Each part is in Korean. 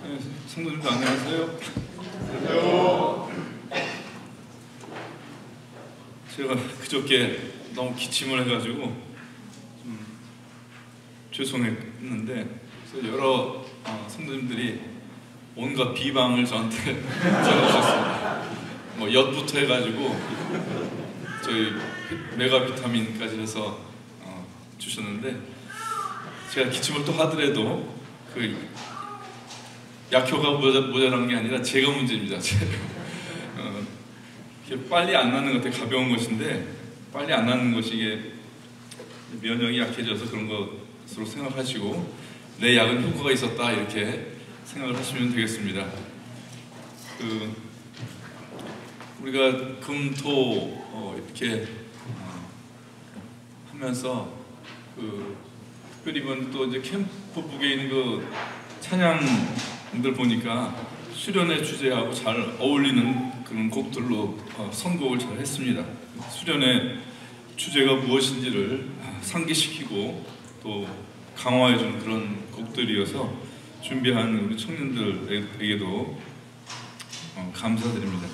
네, 성도님들 안녕하세요. 안녕하세요. 제가 그저께 너무 기침을 해가지고 좀 죄송했는데, 그래서 여러 성도님들이 온갖 비방을 저한테 전해주셨습니다. 뭐 엿부터 해가지고 저희 메가 비타민까지 해서 주셨는데, 제가 기침을 또 하더라도 그 약효가 모자란 게 아니라 제가 문제입니다. 빨리 안 낫는 것 같아. 가벼운 것인데 빨리 안 낫는 것이 이게 면역이 약해져서 그런 것으로 생각하시고, 내 약은 효과가 있었다 이렇게 생각을 하시면 되겠습니다. 우리가 금토 이렇게 하면서 특별히 이번 또 이제 캠프북에 있는 그 찬양들 보니까 수련의 주제하고 잘 어울리는 그런 곡들로 선곡을 잘 했습니다. 수련의 주제가 무엇인지를 상기시키고 또 강화해주는 그런 곡들이어서 준비한 우리 청년들에게도 감사드립니다.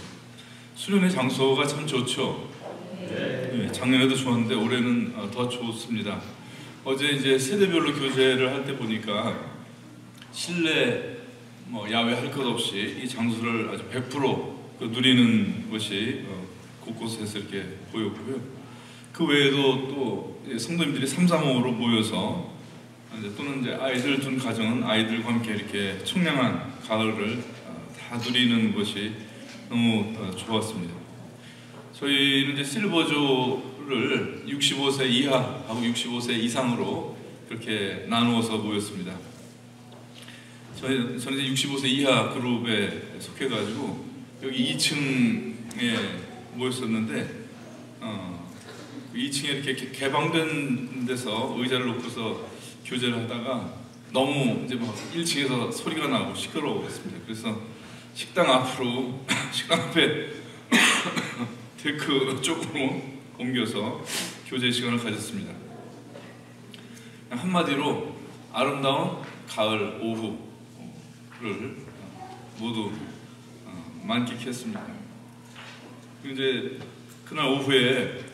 수련의 장소가 참 좋죠. 네, 작년에도 좋았는데 올해는 더 좋습니다. 어제 이제 세대별로 교제를 할 때 보니까 실내 야외 할 것 없이 이 장소를 아주 100% 누리는 것이 곳곳에서 이렇게 보였고요. 그 외에도 또 성도님들이 335로 모여서 또는 이제 아이들 둔 가정은 아이들과 함께 이렇게 청량한 가을을 다 누리는 것이 너무 좋았습니다. 저희는 이제 실버조를 65세 이하하고 65세 이상으로 그렇게 나누어서 모였습니다. 저는 이제 65세 이하 그룹에 속해가지고 여기 2층에 모였었는데, 2층에 이렇게 개방된 데서 의자를 놓고서 교제를 하다가 너무 이제 막 1층에서 소리가 나고 시끄러웠습니다. 그래서 식당 앞으로 식당 앞에 데크 쪽으로 옮겨서 교제 시간을 가졌습니다. 한마디로 아름다운 가을 오후를 모두 만끽했습니다. 이제 그날 오후에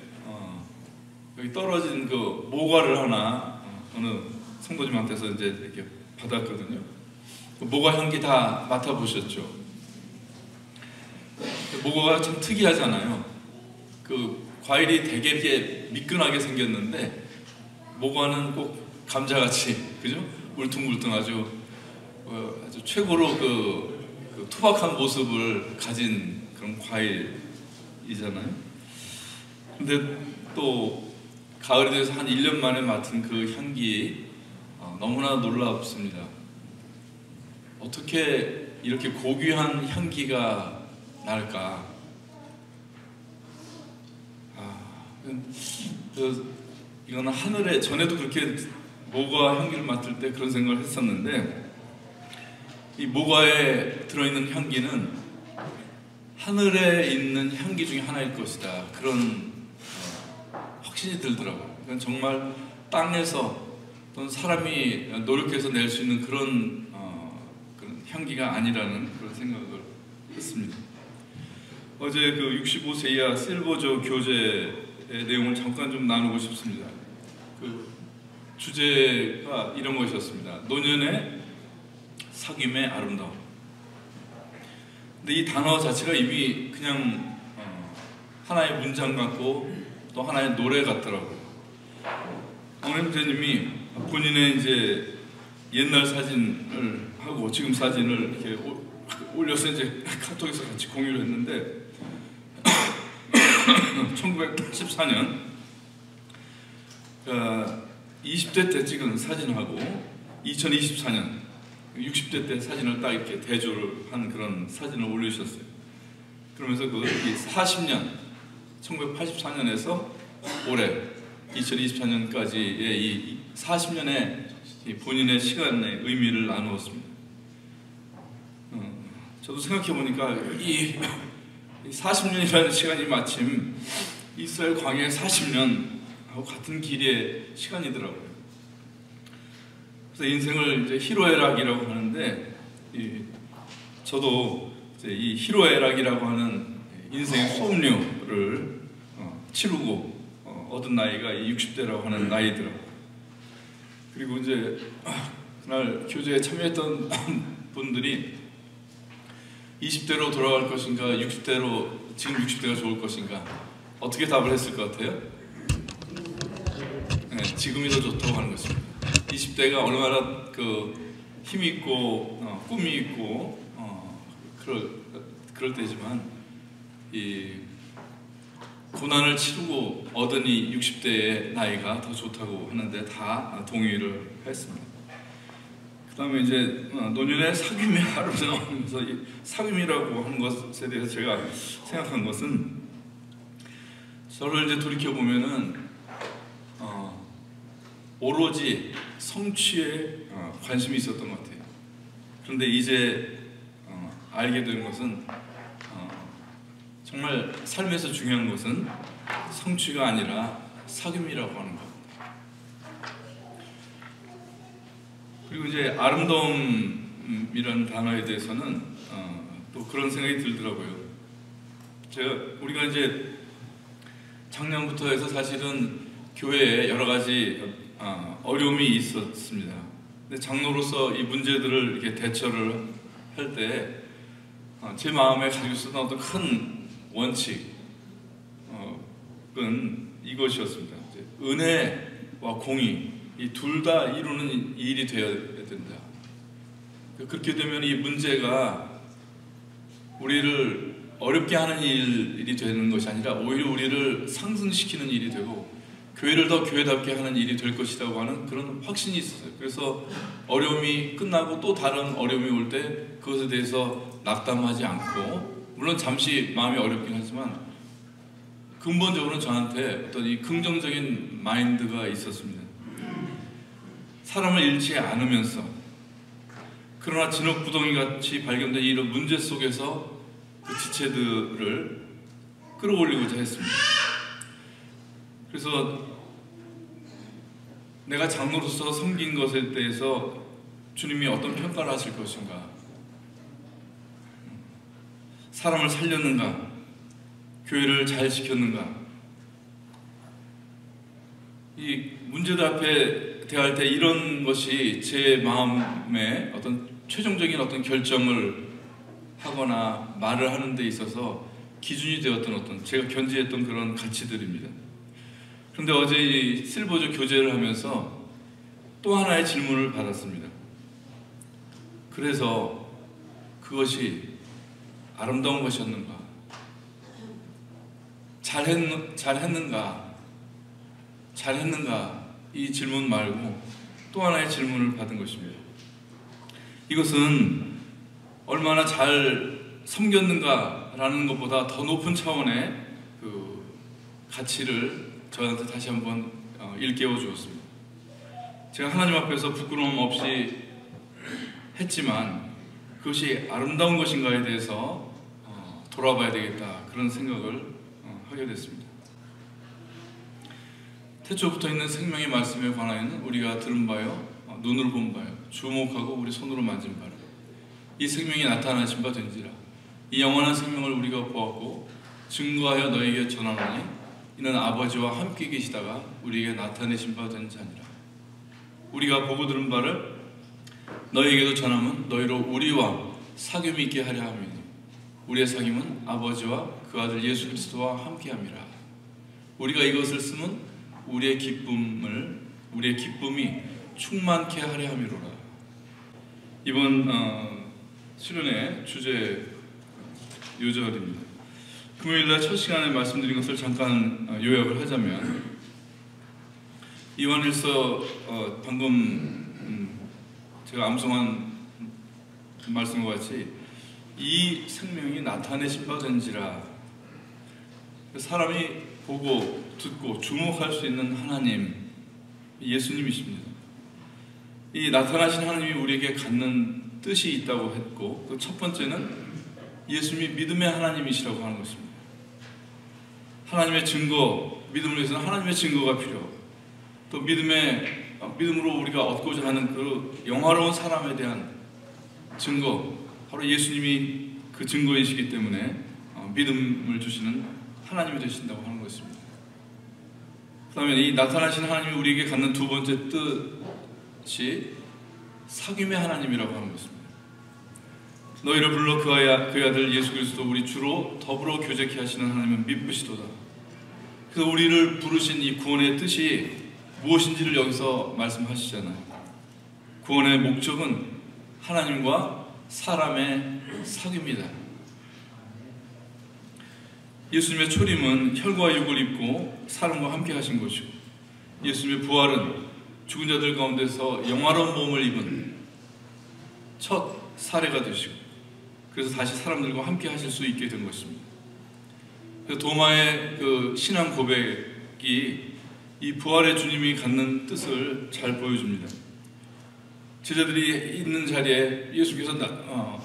여기 떨어진 그 모과를 하나 어느 성도님한테서 이제 이렇게 받았거든요. 그 모과 향기 다 맡아보셨죠? 모과가 참 특이하잖아요. 그 과일이 되게 이렇게 미끈하게 생겼는데 모과는 꼭 감자같이, 그죠? 울퉁불퉁 아주 최고로 그 투박한 모습을 가진 그런 과일이잖아요. 근데 또 가을이 돼서 한 1년 만에 맡은 그 향기 너무나 놀랍습니다. 어떻게 이렇게 고귀한 향기가 날까? 이거는 하늘에, 전에도 그렇게 모과 향기를 맡을 때 그런 생각을 했었는데, 이 모과에 들어있는 향기는 하늘에 있는 향기 중에 하나일 것이다, 그런 확신이 들더라고요. 그건 정말 땅에서 또는 사람이 노력해서 낼 수 있는 그런 향기가 아니라는 그런 생각을 했습니다. 어제 그 65세 이하 실버조 교재의 내용을 잠깐 좀 나누고 싶습니다. 그 주제가 이런 것이었습니다. 노년의 사귐의 아름다움. 근데 이 단어 자체가 이미 그냥 하나의 문장 같고 또 하나의 노래 같더라고요. 오늘 목사님이 본인의 이제 옛날 사진을 하고 지금 사진을 이렇게 올려서 이제 카톡에서 같이 공유를 했는데 1984년 20대 때 찍은 사진하고 2024년 60대 때 사진을 딱 이렇게 대조를 한 그런 사진을 올리셨어요. 그러면서 그 40년 1984년에서 올해 2024년까지의 이 40년의 본인의 시간의 의미를 나누었습니다. 저도 생각해보니까 이 40년이라는 시간이 마침 이스라엘 광야의 40년하고 같은 길이의 시간이더라고요. 그래서 인생을 이제 희로애락이라고 하는데, 저도 이제 이 희로애락이라고 하는 인생의 수업료를 치르고 얻은 나이가 이 60대라고 하는 나이더라고요. 그리고 이제 그날 교제에 참여했던 분들이 20대로 돌아갈 것인가 60대로 지금 60대가 좋을 것인가 어떻게 답을 했을 것 같아요? 네, 지금이 더 좋다고 하는 것입니다. 20대가 얼마나 힘이 있고 꿈이 있고 그럴 때지만 이 고난을 치르고 얻은 이 60대의 나이가 더 좋다고 하는데 다 동의를 했습니다. 그 다음에 이제 노년의 사귐의 아름다움에서 이 사귐이라고 하는 것에 대해서 제가 생각한 것은 저를 이제 돌이켜보면은 오로지 성취에 관심이 있었던 것 같아요. 그런데 이제 알게 되는 것은 정말 삶에서 중요한 것은 성취가 아니라 사귐이라고 하는 것. 그리고 이제 아름다움이라는 단어에 대해서는 또 그런 생각이 들더라고요. 우리가 이제 작년부터 해서 사실은 교회에 여러 가지 어려움이 있었습니다. 근데 장로로서 이 문제들을 이렇게 대처를 할 때 제 마음에 가지고 있었던 어떤 큰 원칙은 이것이었습니다. 은혜와 공의 이 둘 다 이루는 일이 되어야 된다. 그렇게 되면 이 문제가 우리를 어렵게 하는 일이 되는 것이 아니라 오히려 우리를 상승시키는 일이 되고 교회를 더 교회답게 하는 일이 될 것이라고 하는 그런 확신이 있었어요. 그래서 어려움이 끝나고 또 다른 어려움이 올 때 그것에 대해서 낙담하지 않고, 물론 잠시 마음이 어렵긴 하지만 근본적으로는 저한테 어떤 이 긍정적인 마인드가 있었습니다. 사람을 잃지 않으면서, 그러나 진흙구덩이 같이 발견된 이런 문제 속에서 그 지체들을 끌어올리고자 했습니다. 그래서 내가 장로로서 섬긴 것에 대해서 주님이 어떤 평가를 하실 것인가, 사람을 살렸는가, 교회를 잘 지켰는가, 이 문제들 앞에 대할 때 이런 것이 제 마음에 어떤 최종적인 어떤 결정을 하거나 말을 하는 데 있어서 기준이 되었던 어떤 제가 견지했던 그런 가치들입니다. 그런데 어제 이 실버주 교제를 하면서 또 하나의 질문을 받았습니다. 그래서 그것이 아름다운 것이었는가? 잘했는가? 이 질문 말고 또 하나의 질문을 받은 것입니다. 이것은 얼마나 잘 섬겼는가라는 것보다 더 높은 차원의 그 가치를 저한테 다시 한번 일깨워 주었습니다. 제가 하나님 앞에서 부끄러움 없이 했지만 그것이 아름다운 것인가에 대해서 돌아봐야 되겠다, 그런 생각을 하게 됐습니다. 태초부터 있는 생명의 말씀에 관하여는 우리가 들은 바요, 눈으로 본 바요, 주목하고 우리 손으로 만진 바요, 이 생명이 나타나신 바 된지라. 이 영원한 생명을 우리가 보았고 증거하여 너에게 전하노니 이는 아버지와 함께 계시다가 우리에게 나타내신 바 된 자니라. 우리가 보고 들은 바를 너희에게도 전함은 너희로 우리와 사귐이 있게 하려 함이니 우리의 사귐은 아버지와 그 아들 예수 그리스도와 함께함이라. 우리가 이것을 쓰면 우리의 기쁨이 충만케 하려 함이로라. 이번 수련의 주제 요절입니다. 금요일날 첫 시간에 말씀드린 것을 잠깐 요약을 하자면, 요한일서 방금 제가 암송한 말씀과 같이 이 생명이 나타내신 바 된지라. 사람이 보고 듣고 주목할 수 있는 하나님, 예수님이십니다. 이 나타나신 하나님이 우리에게 갖는 뜻이 있다고 했고, 그 첫 번째는 예수님이 믿음의 하나님이시라고 하는 것입니다. 하나님의 증거, 믿음을 위해서는 하나님의 증거가 필요하고, 또 믿음으로 우리가 얻고자 하는 그 영화로운 사람에 대한 증거, 바로 예수님이 그 증거이시기 때문에 믿음을 주시는 하나님이 되신다고 하는 것입니다. 그 다음에 이 나타나신 하나님이 우리에게 갖는 두 번째 뜻이 사귐의 하나님이라고 하는 것입니다. 너희를 불러 그의 아들 예수 그리스도 우리 주로 더불어 교제케 하시는 하나님은 미쁘시도다. 그래서 우리를 부르신 이 구원의 뜻이 무엇인지를 여기서 말씀하시잖아요. 구원의 목적은 하나님과 사람의 사귐이다. 예수님의 초림은 혈과 육을 입고 사람과 함께 하신 것이고, 예수님의 부활은 죽은 자들 가운데서 영화로운 몸을 입은 첫 사례가 되시고, 그래서 다시 사람들과 함께 하실 수 있게 된 것입니다. 그래서 도마의 그 신앙 고백이 이 부활의 주님이 갖는 뜻을 잘 보여줍니다. 제자들이 있는 자리에 예수께서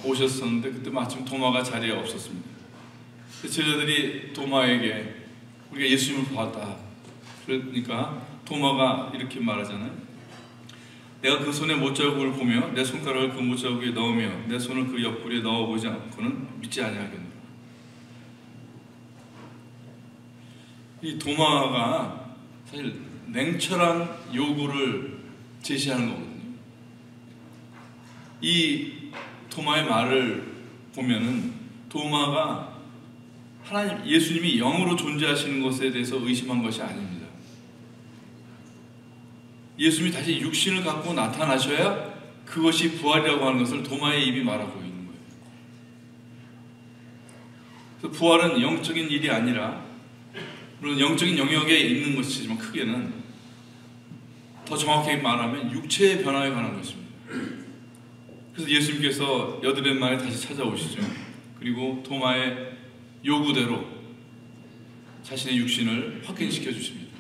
오셨었는데 그때 마침 도마가 자리에 없었습니다. 제자들이 도마에게 우리가 예수님을 보았다. 그러니까 도마가 이렇게 말하잖아요. 내가 그 손에 못자국을 보며 내 손가락을 그 못자국에 넣으며 내 손을 그 옆구리에 넣어보지 않고는 믿지 아니하겠노라. 이 도마가 사실 냉철한 요구를 제시하는 거거든요. 이 도마의 말을 보면은 도마가 하나님, 예수님이 영으로 존재하시는 것에 대해서 의심한 것이 아닙니다. 예수님이 다시 육신을 갖고 나타나셔야 그것이 부활이라고 하는 것을 도마의 입이 말하고 있는 거예요. 그래서 부활은 영적인 일이 아니라, 물론 영적인 영역에 있는 것이지만 크게는 더 정확하게 말하면 육체의 변화에 관한 것입니다. 그래서 예수님께서 여드렛 만에 다시 찾아오시죠. 그리고 도마의 요구대로 자신의 육신을 확인시켜 주십니다.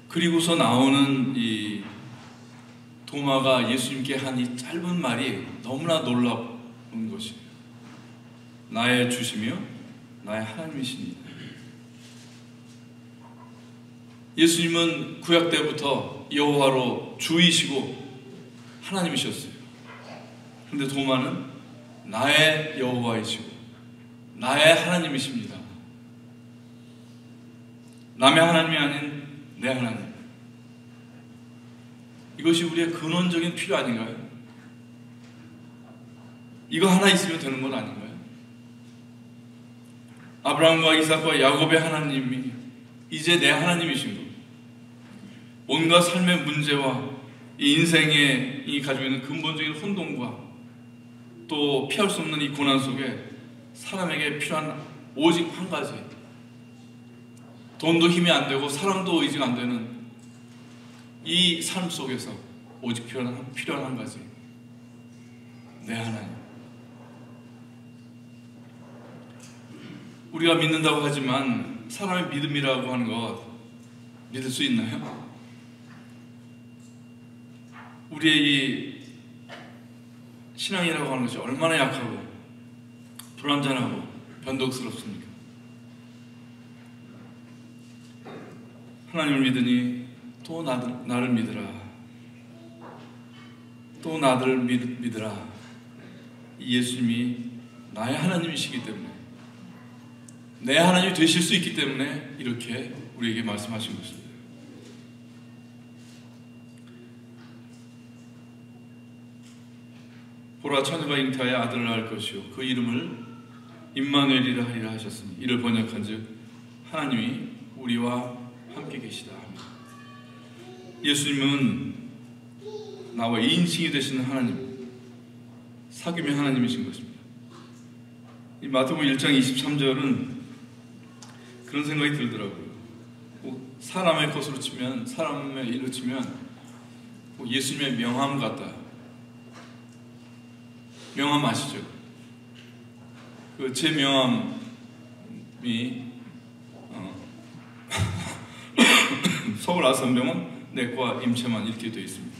그리고서 나오는 이 도마가 예수님께 한 이 짧은 말이 너무나 놀라운 것이에요. 나의 주시며 나의 하나님이시니. 예수님은 구약 때부터 여호와로 주이시고 하나님이셨어요. 그런데 도마는 나의 여호와이시고 나의 하나님이십니다. 남의 하나님이 아닌 내 하나님. 이것이 우리의 근원적인 필요 아닌가요? 이거 하나 있으면 되는 건 아닌가요? 아브라함과 이삭과 야곱의 하나님이 이제 내 하나님이신 것. 온갖 삶의 문제와 이 인생에 가지고 있는 근본적인 혼돈과 또 피할 수 없는 이 고난 속에 사람에게 필요한 오직 한 가지, 돈도 힘이 안 되고 사람도 의지가 안 되는 이 삶 속에서 오직 필요한 한 가지, 내 하나님. 우리가 믿는다고 하지만 사람의 믿음이라고 하는 것 믿을 수 있나요? 우리의 이 신앙이라고 하는 것이 얼마나 약하고 불완전하고 변덕스럽습니까? 하나님을 믿으니 또 나를 믿으라. 또 나를 믿으라. 예수님이 나의 하나님이시기 때문에, 내 하나님이 되실 수 있기 때문에 이렇게 우리에게 말씀하신 것입니다. 보라, 처녀가 잉태하여 아들을 낳을 것이요 그 이름을 임마누엘이라 하리라 하셨으니, 이를 번역한즉 하나님이 우리와 함께 계시다. 예수님은 나와 인칭이 되시는 하나님, 사귐의 하나님이신 것입니다. 이 마태복음 1장 23절은 그런 생각이 들더라고요. 사람의 것으로 치면, 사람의 일로 치면 예수님의 명함 같다. 명함 아시죠? 제 명함이 서울 아산병원 내과 임채만 이렇게 되어 있습니다.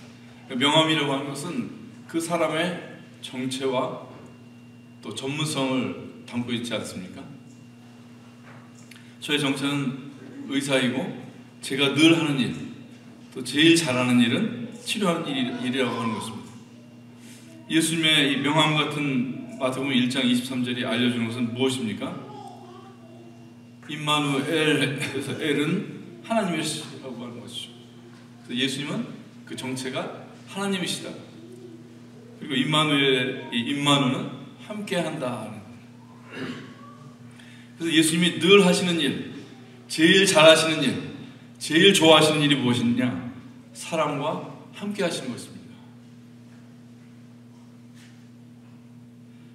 명함이라고 하는 것은 그 사람의 정체와 또 전문성을 담고 있지 않습니까? 저의 정체는 의사이고, 제가 늘 하는 일, 또 제일 잘하는 일은 치료하는 일이라고 하는 것입니다. 예수님의 이 명함 같은 마태복음 1장 23절이 알려주는 것은 무엇입니까? 임마누엘에서 엘은 하나님이시라고 하는 것이죠. 그래서 예수님은 그 정체가 하나님이시다. 그리고 임마누는 함께한다. 그래서 예수님이 늘 하시는 일, 제일 잘하시는 일, 제일 좋아하시는 일이 무엇이냐? 사람과 함께 하시는 것입니다.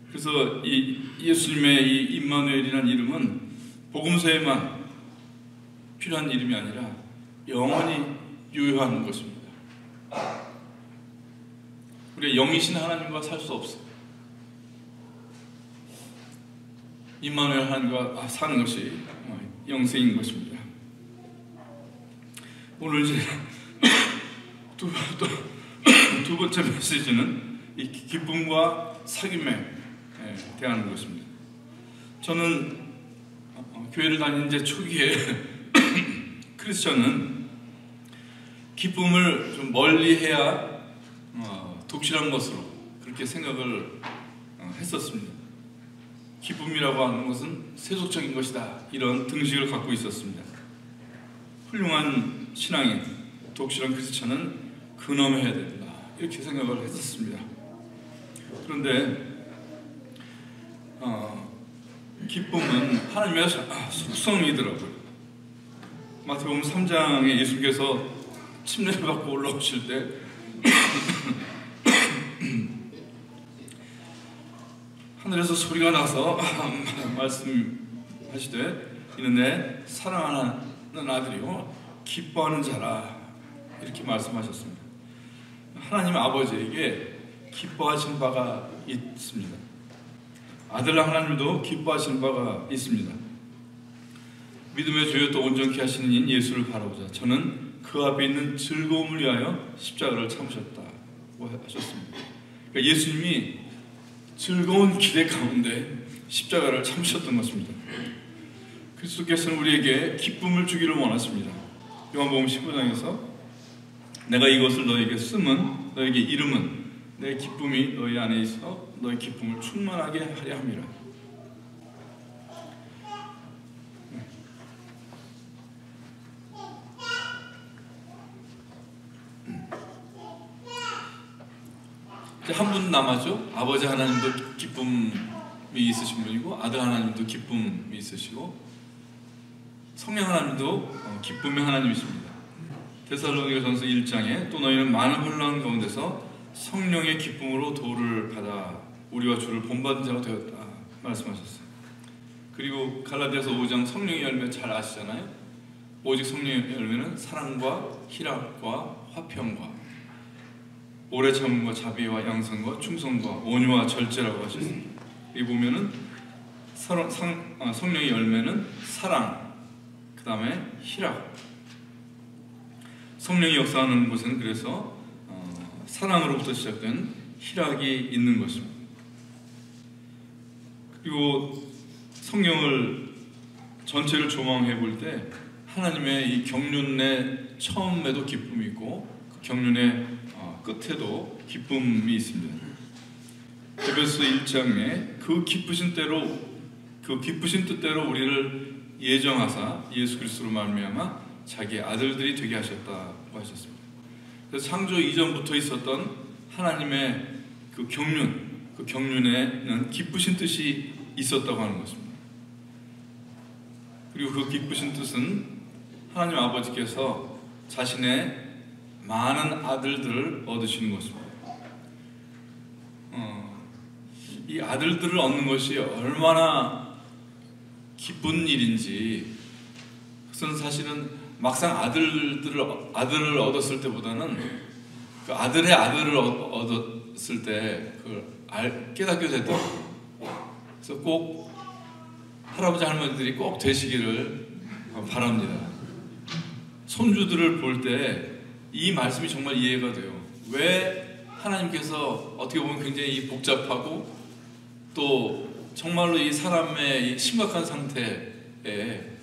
그래서 이 예수님의 이 임마누엘이라는 이름은 복음서에만 필요한 이름이 아니라 영원히 유효한 것입니다. 우리가 영이신 하나님과 살 수 없어요. 임마누엘 하나님과 사는 것이 영생인 것입니다. 오늘 이제 두 번째 메시지는 이 기쁨과 사귐에 대한 것입니다. 저는 교회를 다니는 제 초기에 크리스천은 기쁨을 좀 멀리해야 독실한 것으로 그렇게 생각을 했었습니다. 기쁨이라고 하는 것은 세속적인 것이다, 이런 등식을 갖고 있었습니다. 훌륭한 신앙인, 독실한 크리스천은 근엄해야 된다, 이렇게 생각을 했었습니다. 그런데 기쁨은 하나님의 속성이더라고요. 마태복음 3장에 예수께서 침례를 받고 올라오실 때 하늘에서 소리가 나서 말씀하시되 이는 내 사랑하는 아들이요 기뻐하는 자라, 이렇게 말씀하셨습니다. 하나님 아버지에게 기뻐하신 바가 있습니다. 아들 하나님도 기뻐하시는 바가 있습니다. 믿음의 주여 또 온전케 하시는 인 예수를 바라보자. 저는 그 앞에 있는 즐거움을 위하여 십자가를 참으셨다고 하셨습니다. 그러니까 예수님이 즐거운 기대 가운데 십자가를 참으셨던 것입니다. 그리스도께서는 우리에게 기쁨을 주기를 원하십니다. 요한복음 15장에서 내가 이것을 너에게 쓰면 너에게 이름은 내 기쁨이 너희 안에 있어 너희 기쁨을 충만하게 하려 함이라. 이제 한 분 남았죠. 아버지 하나님도 기쁨이 있으신 분이고 아들 하나님도 기쁨이 있으시고 성령 하나님도 기쁨의 하나님이십니다. 데살로니가전서 1장에 또 너희는 많은 혼란 가운데서 성령의 기쁨으로 도를 받아 우리와 주를 본받은 자가 되었다 말씀하셨어요. 그리고 갈라디아서 5장 성령의 열매 잘 아시잖아요. 오직 성령의 열매는 사랑과 희락과 화평과 오래 참음과 자비와 양선과 충성과 온유와 절제라고 하셨습니다. 여기 보면은 성령의 열매는 사랑, 그 다음에 희락. 성령이 역사하는 곳은 그래서 사랑으로부터 시작된 희락이 있는 것입니다. 그리고 성경을 전체를 조망해 볼 때 하나님의 이 경륜의 처음에도 기쁨이 있고 그 경륜의 끝에도 기쁨이 있습니다. 에베소 1장에 그 기쁘신 뜻대로 우리를 예정하사 예수 그리스도로 말미암아 자기의 아들들이 되게 하셨다고 하셨습니다. 그래서 창조 이전부터 있었던 하나님의 그 경륜에는 기쁘신 뜻이 있었다고 하는 것입니다. 그리고 그 기쁘신 뜻은 하나님 아버지께서 자신의 많은 아들들을 얻으시는 것입니다. 이 아들들을 얻는 것이 얼마나 기쁜 일인지, 그것은 사실은 막상 아들을 얻었을 때보다는 그 아들의 아들을 얻었을 때 그걸 깨닫게 되더라고요. 그래서 꼭 할아버지 할머니들이 꼭 되시기를 바랍니다. 손주들을 볼 때 이 말씀이 정말 이해가 돼요. 왜 하나님께서 어떻게 보면 굉장히 복잡하고 또 정말로 이 사람의 이 심각한 상태에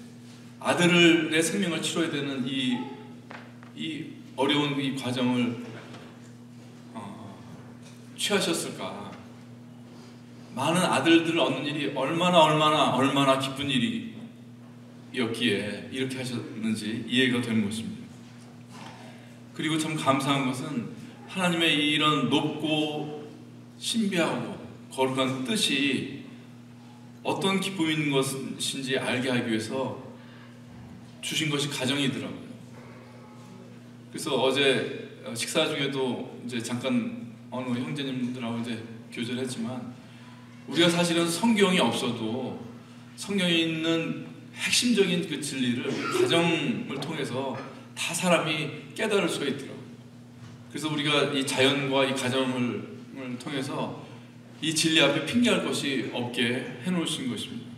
아들의 생명을 치러야 되는 이 어려운 이 과정을 취하셨을까? 많은 아들들을 얻는 일이 얼마나 기쁜 일이었기에 이렇게 하셨는지 이해가 되는 것입니다. 그리고 참 감사한 것은 하나님의 이런 높고 신비하고 거룩한 뜻이 어떤 기쁨인 것인지 알게 하기 위해서 주신 것이 가정이더라고요. 그래서 어제 식사 중에도 이제 잠깐 어느 형제님들하고 이제 교제를 했지만, 우리가 사실은 성경이 없어도 성경에 있는 핵심적인 그 진리를 가정을 통해서 다 사람이 깨달을 수가 있더라고요. 그래서 우리가 이 자연과 이 가정을 통해서 이 진리 앞에 핑계할 것이 없게 해놓으신 것입니다.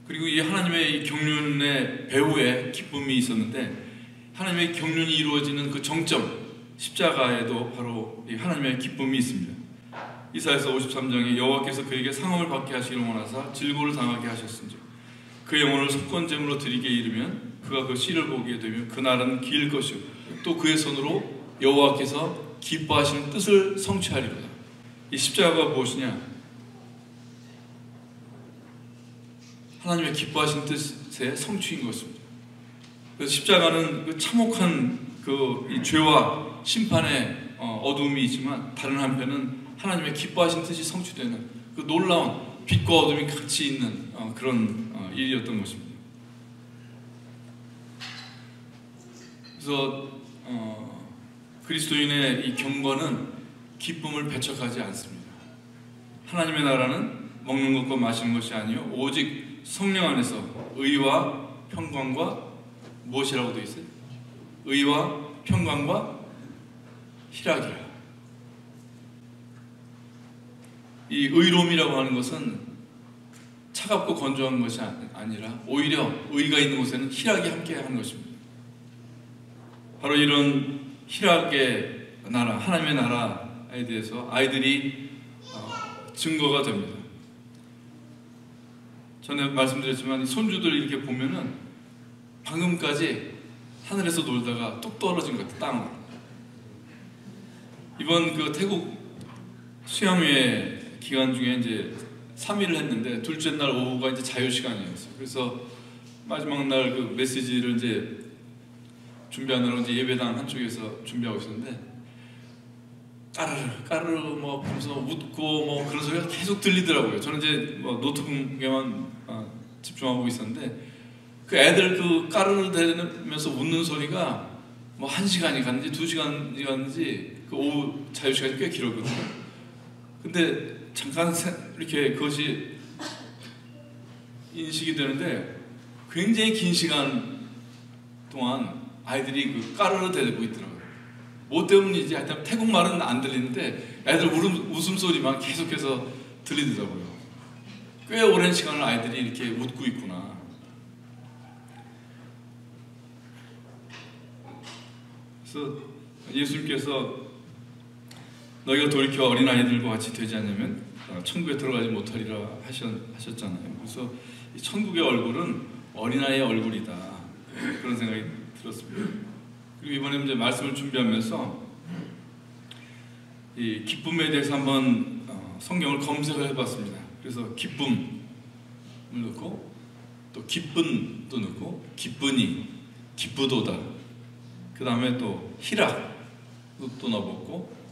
그리고 이 하나님의 이 경륜의 배후에 기쁨이 있었는데, 하나님의 경륜이 이루어지는 그 정점, 십자가에도 바로 이 하나님의 기쁨이 있습니다. 이사야서 53장에 여호와께서 그에게 상함을 받게 하시기를 원하사 질고를 당하게 하셨은지 그 영혼을 속건제물로 드리게 이르면 그가 그 씨를 보게 되면 그날은 길 것이요 또 그의 손으로 여호와께서 기뻐하시는 뜻을 성취하리로다. 이 십자가가 무엇이냐? 하나님의 기뻐하시는 뜻의 성취인 것입니다. 그래서 십자가는 그 참혹한 이 죄와 심판의 어두움이 있지만, 다른 한편은 하나님의 기뻐하신 뜻이 성취되는 그 놀라운 빛과 어둠이 같이 있는 그런 일이었던 것입니다. 그래서 그리스도인의 이 경건은 기쁨을 배척하지 않습니다. 하나님의 나라는 먹는 것과 마시는 것이 아니요 오직 성령 안에서 의와 평강과 무엇이라고 되어 있어요? 의와 평강과 희락이라. 이 의로움이라고 하는 것은 차갑고 건조한 것이 아니라 오히려 의가 있는 곳에는 희락이 함께 하는 것입니다. 바로 이런 희락의 나라, 하나님의 나라에 대해서 아이들이 증거가 됩니다. 전에 말씀드렸지만 손주들 이렇게 보면은 방금까지 하늘에서 놀다가 뚝 떨어진 것 같아, 땅으로. 이번 그 태국 수양회 기간 중에 이제 3일을 했는데, 둘째 날 오후가 이제 자유 시간이었어요. 그래서 마지막 날 그 메시지를 이제 준비하느라고 이제 예배당 한쪽에서 준비하고 있었는데, 까르르 뭐 하면서 웃고 뭐 그런 소리가 계속 들리더라고요. 저는 이제 뭐 노트북에만 집중하고 있었는데, 그 애들 그 까르르 대면서 웃는 소리가 뭐 1시간이 갔는지 2시간이 갔는지 그 오후 자유 시간이 꽤 길었거든요. 근데 잠깐 이렇게 그것이 인식이 되는데, 굉장히 긴 시간 동안 아이들이 그 까르르 대고 있더라고요. 뭐 때문인지 하여튼 태국말은 안 들리는데 애들 웃음소리만 계속해서 들리더라고요. 꽤 오랜 시간을 아이들이 이렇게 웃고 있구나. 그래서 예수님께서 너희가 돌이켜 어린아이들과 같이 되지 않으면 천국에 들어가지 못하리라 하셨잖아요. 그래서 이 천국의 얼굴은 어린아이의 얼굴이다, 그런 생각이 들었습니다. 그리고 이번에 이제 말씀을 준비하면서 이 기쁨에 대해서 한번 성경을 검색을 해봤습니다. 그래서 기쁨을 넣고 또 기쁜도 넣고 기쁘니, 기쁘도다, 그 다음에 또 희락도 또 넣어봤고,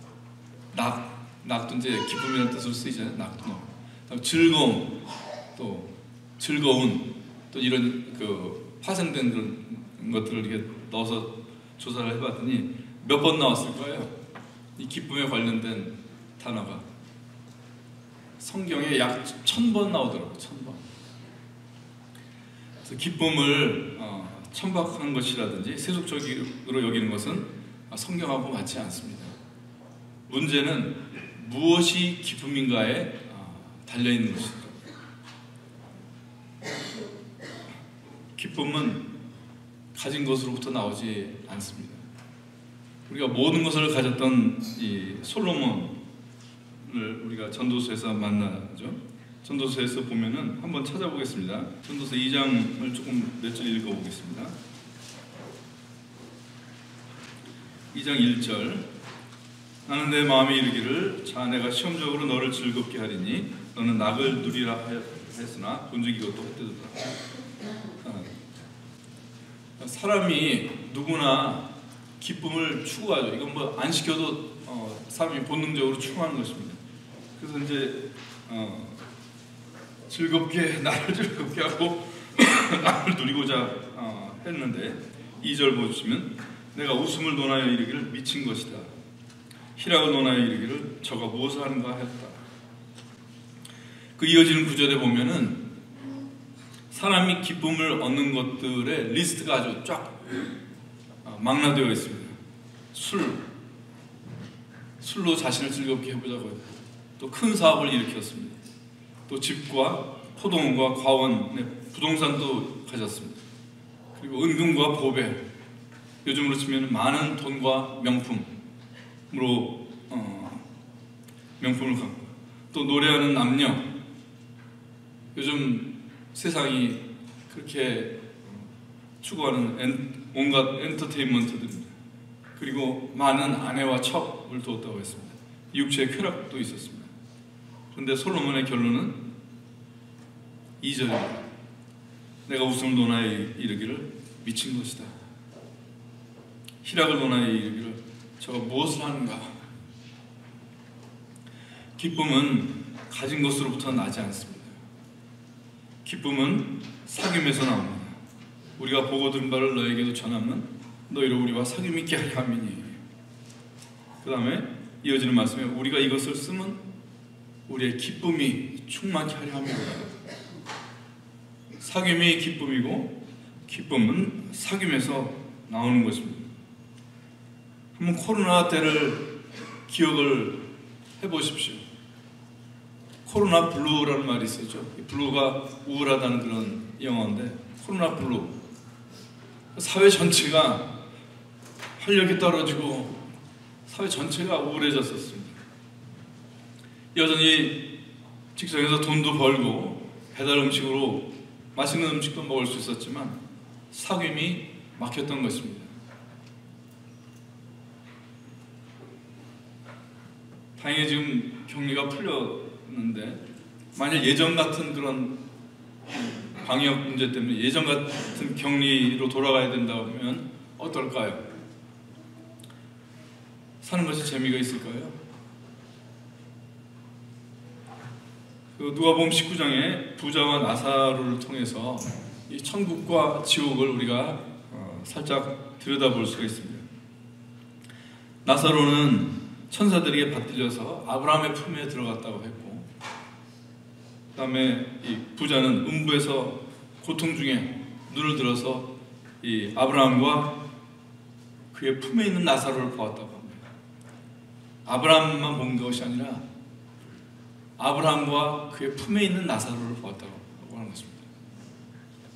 낙도 이제 기쁨이라는 뜻으로 쓰이잖아요. 낙도 넣고, 즐거움, 또 즐거운, 또 이런 그 파생된 그런 것들을 이렇게 넣어서 조사를 해봤더니 몇 번 나왔을 거예요. 이 기쁨에 관련된 단어가 성경에 약 1000번 나오더라고요. 1000번. 그래서 기쁨을 천박한 것이라든지 세속적으로 여기는 것은 성경하고 맞지 않습니다. 문제는 무엇이 기쁨인가에 달려있는 것입니다. 기쁨은 가진 것으로부터 나오지 않습니다. 우리가 모든 것을 가졌던 이 솔로몬을 우리가 전도서에서 만나죠. 전도서에서 보면은 한번 찾아보겠습니다. 전도서 2장을 조금 몇 절 읽어보겠습니다. 2장 1절 나는 내 마음에 이르기를 자 내가 시험적으로 너를 즐겁게 하리니 너는 낙을 누리라 하였으나 본즉 이것도 헛되도다. 사람이 누구나 기쁨을 추구하죠. 이건 뭐 안 시켜도 사람이 본능적으로 추구하는 것입니다. 그래서 이제 나를 즐겁게 하고 나를 누리고자 했는데 2절 보시면 내가 웃음을 논하여 이르기를 미친 것이다. 희락을 논하여 이르기를 저가 무엇을 하는가 하였다. 그 이어지는 구절에 보면은 사람이 기쁨을 얻는 것들의 리스트가 아주 쫙 망라되어 있습니다. 술로 자신을 즐겁게 해보자고 했고, 또 큰 사업을 일으켰습니다. 또 집과 포도원과 과원, 부동산도 가졌습니다. 그리고 은금과 보배, 요즘으로 치면 많은 돈과 명품으로 명품을 갖고, 또 노래하는 남녀, 요즘 세상이 그렇게 추구하는 온갖 엔터테인먼트들입니다. 그리고 많은 아내와 첩을 두었다고 했습니다. 육체의 쾌락도 있었습니다. 그런데 솔로몬의 결론은 2절입니다. 내가 웃음을 논하여 이르기를 미친 것이다. 희락을 논하여 이르기를 저가 무엇을 하는가. 기쁨은 가진 것으로부터 나지 않습니다. 기쁨은 사귐에서 나옵니다. 우리가 보고 들은 바를 너에게도 전하면 너희로 우리와 사귐 있게 하려 함이니. 그 다음에 이어지는 말씀에 우리가 이것을 쓰면 우리의 기쁨이 충만케 하려 함이로다. 사귐이 기쁨이고 기쁨은 사귐에서 나오는 것입니다. 한번 코로나 때를 기억을 해보십시오. 코로나 블루라는 말이 있었죠. 블루가 우울하다는 그런 영어인데, 코로나 블루, 사회 전체가 활력이 떨어지고 사회 전체가 우울해졌었습니다. 여전히 직장에서 돈도 벌고 배달 음식으로 맛있는 음식도 먹을 수 있었지만 사귐이 막혔던 것입니다. 다행히 지금 격리가 풀렸는데, 만약 예전 같은 그런 방역 문제 때문에 예전 같은 격리로 돌아가야 된다면 어떨까요? 사는 것이 재미가 있을까요? 그 누가복음 19장에 부자와 나사로를 통해서 이 천국과 지옥을 우리가 살짝 들여다볼 수가 있습니다. 나사로는 천사들에게 받들려서 아브라함의 품에 들어갔다고 했고, 그 다음에 이 부자는 음부에서 고통 중에 눈을 들어서 이 아브라함과 그의 품에 있는 나사로를 보았다고 합니다. 아브라함만 본 것이 아니라 아브라함과 그의 품에 있는 나사로를 보았다고 하는 것입니다.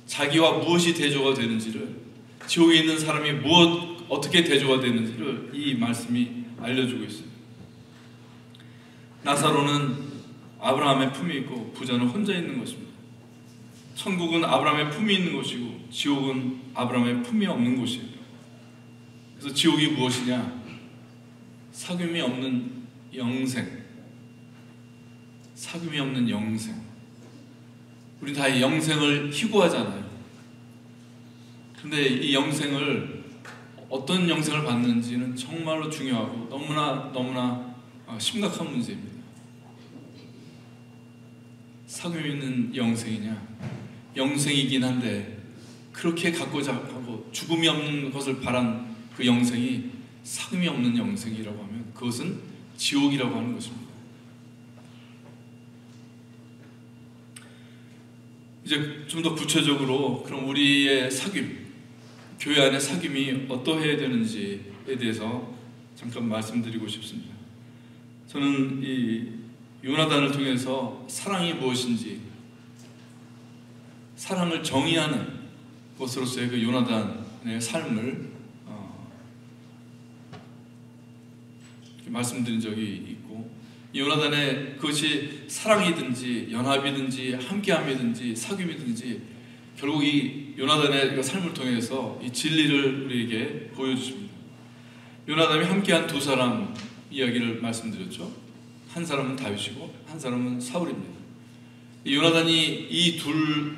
자기와 무엇이 대조가 되는지를, 지옥에 있는 사람이 어떻게 대조가 되는지를 이 말씀이 알려주고 있습니다. 나사로는 아브라함의 품이 있고 부자는 혼자 있는 것입니다. 천국은 아브라함의 품이 있는 곳이고 지옥은 아브라함의 품이 없는 곳이에요. 그래서 지옥이 무엇이냐? 사귐이 없는 영생, 사귐이 없는 영생. 우리 다 이 영생을 희구하잖아요. 근데 이 영생을 어떤 영생을 받는지는 정말로 중요하고 너무나 심각한 문제입니다. 사귐 있는 영생이냐? 영생이긴 한데 그렇게 갖고자 하고 죽음이 없는 것을 바란 그 영생이 사귐이 없는 영생이라고 하면 그것은 지옥이라고 하는 것입니다. 이제 좀 더 구체적으로 그럼 우리의 사귐, 교회 안의 사귐이 어떠해야 되는지에 대해서 잠깐 말씀드리고 싶습니다. 저는 이 요나단을 통해서 사랑이 무엇인지, 사랑을 정의하는 것으로서의 그 요나단의 삶을 말씀드린 적이 있고, 이 요나단의 그것이 사랑이든지 연합이든지 함께함이든지 사귐이든지 결국 이 요나단의 삶을 통해서 이 진리를 우리에게 보여주십니다. 요나단이 함께한 두 사람이 이야기를 말씀드렸죠. 한 사람은 다윗이고 한 사람은 사울입니다. 요나단이 이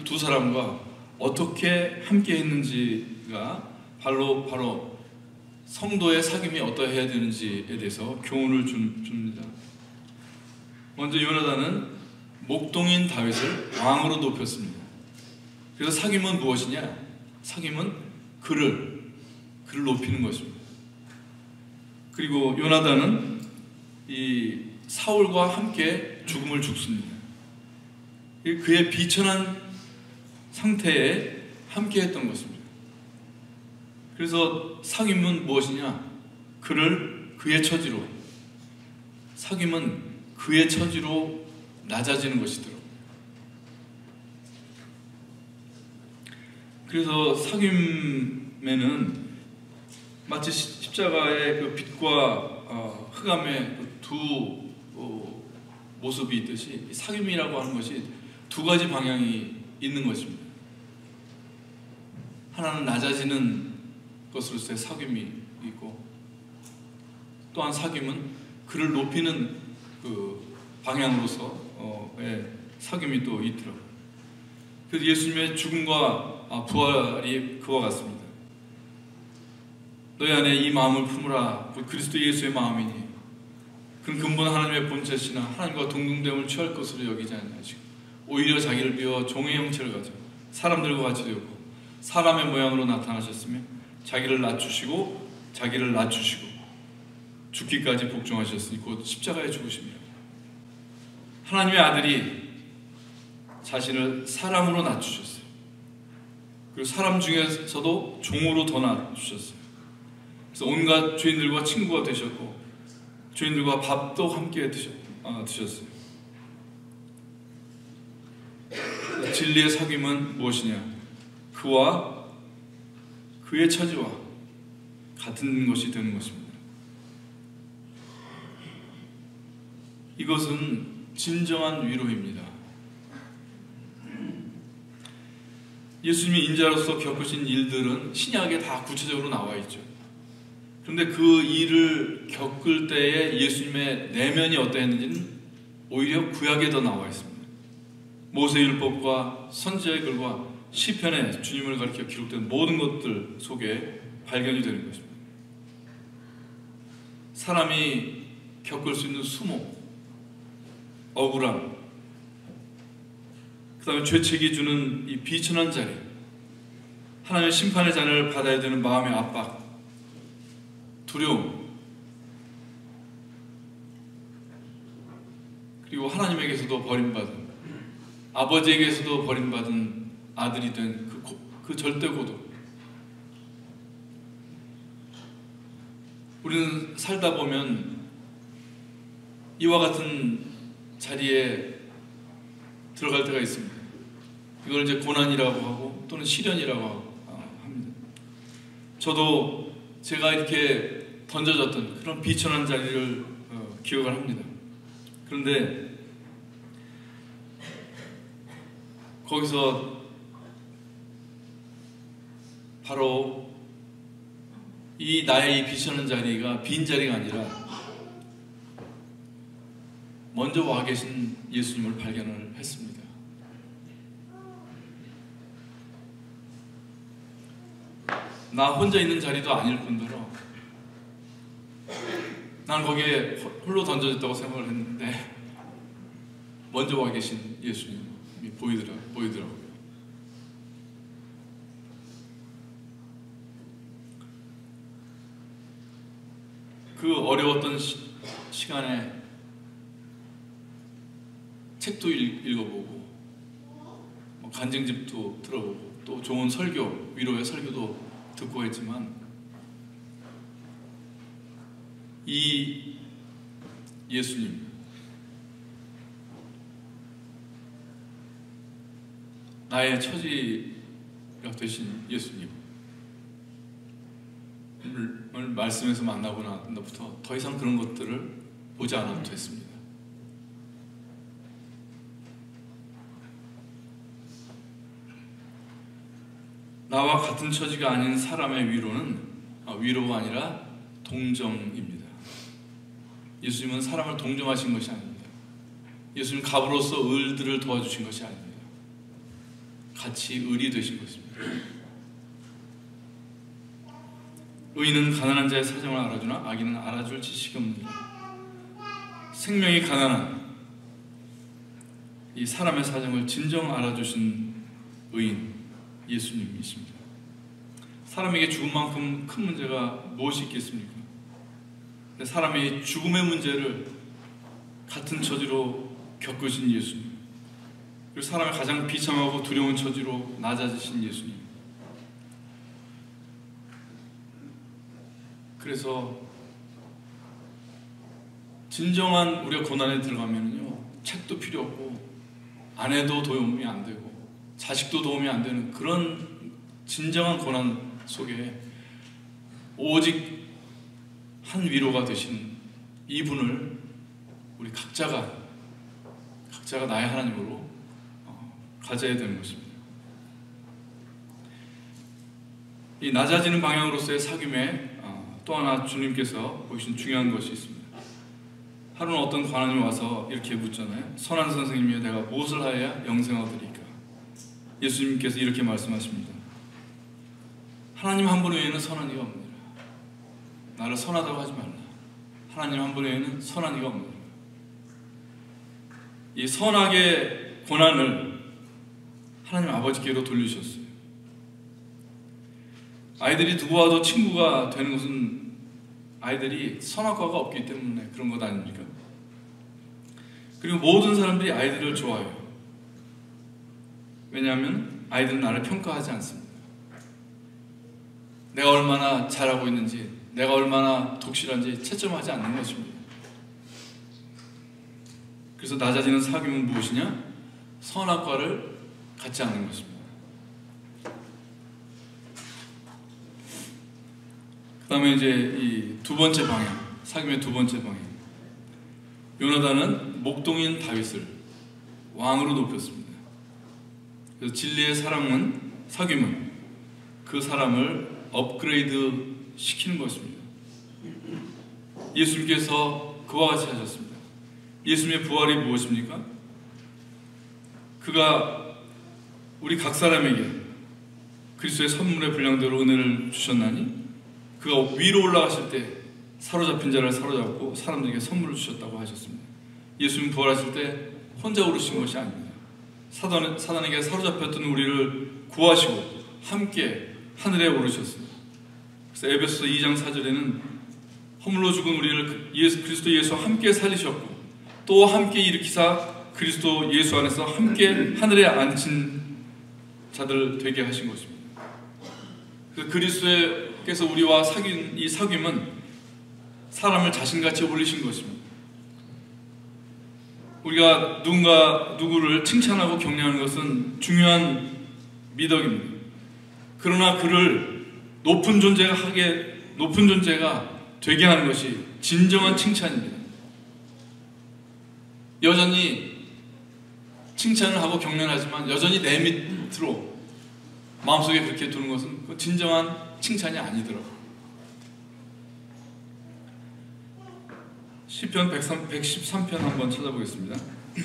두 사람과 어떻게 함께 했는지가 바로 성도의 사귐이 어떠해야 되는지에 대해서 교훈을 줍니다. 먼저 요나단은 목동인 다윗을 왕으로 높였습니다. 그래서 사귐은 무엇이냐? 사귐은 그를 높이는 것입니다. 그리고 요나단은 이 사울과 함께 죽음을 죽습니다. 그의 비천한 상태에 함께 했던 것입니다. 그래서 사귐은 무엇이냐? 그의 처지로, 사귐은 그의 처지로 낮아지는 것이더라고요. 그래서 사귐에는 마치 십자가의 그 빛과 흑암의 두 모습이 있듯이 사귐이라고 하는 것이 두 가지 방향이 있는 것입니다. 하나는 낮아지는 것으로서의 사귐이 있고, 또한 사귐은 그를 높이는 그 방향으로서의 사귐이 또 있더라고요. 그래서 예수님의 죽음과 부활이 그와 같습니다. 너희 안에 이 마음을 품으라. 그리스도 예수의 마음이니 그는 근본 하나님의 본체시나 하나님과 동등됨을 취할 것으로 여기지 아니하시고 오히려 자기를 비워 종의 형체를 가져 사람들과 같이 되었고 사람의 모양으로 나타나셨으며 자기를 낮추시고 죽기까지 복종하셨으니 곧 십자가에 죽으십니다. 하나님의 아들이 자신을 사람으로 낮추셨어요. 그리고 사람 중에서도 종으로 더 낮추셨어요. 그래서 온갖 죄인들과 친구가 되셨고 죄인들과 밥도 함께 드셨어요. 진리의 사귐은 무엇이냐? 그와 그의 처지와 같은 것이 되는 것입니다. 이것은 진정한 위로입니다. 예수님이 인자로서 겪으신 일들은 신약에 다 구체적으로 나와 있죠. 그런데 그 일을 겪을 때에 예수님의 내면이 어떠했는지는 오히려 구약에 더 나와 있습니다. 모세율법과 선지자의 글과 시편에 주님을 가리켜 기록된 모든 것들 속에 발견이 되는 것입니다. 사람이 겪을 수 있는 수모, 억울함, 그 다음에 죄책이 주는 이 비천한 자리, 하나님의 심판의 잔을 받아야 되는 마음의 압박, 두려움, 그리고 하나님에게서도 버림받은, 아버지에게서도 버림받은 아들이 된 그 절대 고독. 우리는 살다 보면 이와 같은 자리에 들어갈 때가 있습니다. 이걸 이제 고난이라고 하고 또는 시련이라고 합니다. 저도 제가 이렇게 던져졌던 그런 비천한 자리를 기억을 합니다. 그런데 거기서 바로 이 나의 이 비천한 자리가 빈 자리가 아니라 먼저 와 계신 예수님을 발견을 했습니다. 나 혼자 있는 자리도 아닐 뿐더러 난 거기에 홀로 던져졌다고 생각을 했는데 먼저 와 계신 예수님이 보이더라고요. 그 어려웠던 시간에 책도 읽어보고 간증집도 들어보고 또 좋은 설교, 위로의 설교도 듣고 했지만 이 예수님, 나의 처지가 되신 예수님을 말씀에서 만나고 나부터 더 이상 그런 것들을 보지 않아도 됐습니다. 나와 같은 처지가 아닌 사람의 위로는 위로가 아니라 동정입니다. 예수님은 사람을 동정하신 것이 아닙니다. 예수님 갑으로서 을들을 도와주신 것이 아닙니다. 같이 을이 되신 것입니다. 의인은 가난한 자의 사정을 알아주나 악인은 알아줄 지식이 없느니라. 생명이 가난한 이 사람의 사정을 진정 알아주신 의인 예수님이십니다. 사람에게 죽을 만큼 큰 문제가 무엇이 있겠습니까? 사람이 죽음의 문제를 같은 처지로 겪으신 예수님, 그리고 사람의 가장 비참하고 두려운 처지로 낮아지신 예수님. 그래서 진정한 우리가 고난에 들어가면요, 책도 필요 없고 아내도 도움이 안 되고 자식도 도움이 안 되는 그런 진정한 고난 속에 오직 한 위로가 되신 이분을 우리 각자가 나의 하나님으로 가져야 되는 것입니다. 이 낮아지는 방향으로서의 사귐에 또 하나 주님께서 보이신 중요한 것이 있습니다. 하루는 어떤 관원이 와서 이렇게 묻잖아요. 선한 선생님이여, 내가 무엇을 하여야 영생을 얻으리까? 예수님께서 이렇게 말씀하십니다. 하나님 한 분 외에는 선한 이가 없느니라. 나를 선하다고 하지 말라. 하나님 한 분 외에는 선한 이가 없느니라. 이 선악의 고난을 하나님 아버지께로 돌리셨어요. 아이들이 누구와도 친구가 되는 것은 아이들이 선악과가 없기 때문에 그런 것 아닙니까? 그리고 모든 사람들이 아이들을 좋아해요. 왜냐하면 아이들은 나를 평가하지 않습니다. 내가 얼마나 잘하고 있는지, 내가 얼마나 독실한지 채점하지 않는 것입니다. 그래서 낮아지는 사귐은 무엇이냐? 선악과를 갖지 않는 것입니다. 그 다음에 이제 이 두 번째 방향, 사귐의 두 번째 방향. 요나단은 목동인 다윗을 왕으로 높였습니다. 그래서 진리의 사랑은, 사귐은 그 사람을 업그레이드 시키는 것입니다. 예수님께서 그와 같이 하셨습니다. 예수님의 부활이 무엇입니까? 그가 우리 각 사람에게 그리스도의 선물의 분량대로 은혜를 주셨나니, 그가 위로 올라가실 때 사로잡힌 자를 사로잡고 사람들에게 선물을 주셨다고 하셨습니다. 예수님 부활하실 때 혼자 오르신 것이 아닙니다. 사단에게 사로잡혔던 우리를 구하시고 함께 하늘에 오르셨습니다. 그래서 에베소서 2장 4절에는 허물로 죽은 우리를 그리스도 예수와 함께 살리셨고 또 함께 일으키사 그리스도 예수 안에서 함께 하늘에 앉힌 자들 되게 하신 것입니다. 그래서 그리스도께서 우리와 사귄 이 사귐은 사람을 자신같이 올리신 것입니다. 우리가 누구를 칭찬하고 격려하는 것은 중요한 미덕입니다. 그러나 그를 높은 존재가 되게 하는 것이 진정한 칭찬입니다. 여전히 칭찬을 하고 격려하지만 여전히 내 밑으로 마음속에 그렇게 두는 것은 그 진정한 칭찬이 아니더라고요. 시편 113편 한번 찾아보겠습니다.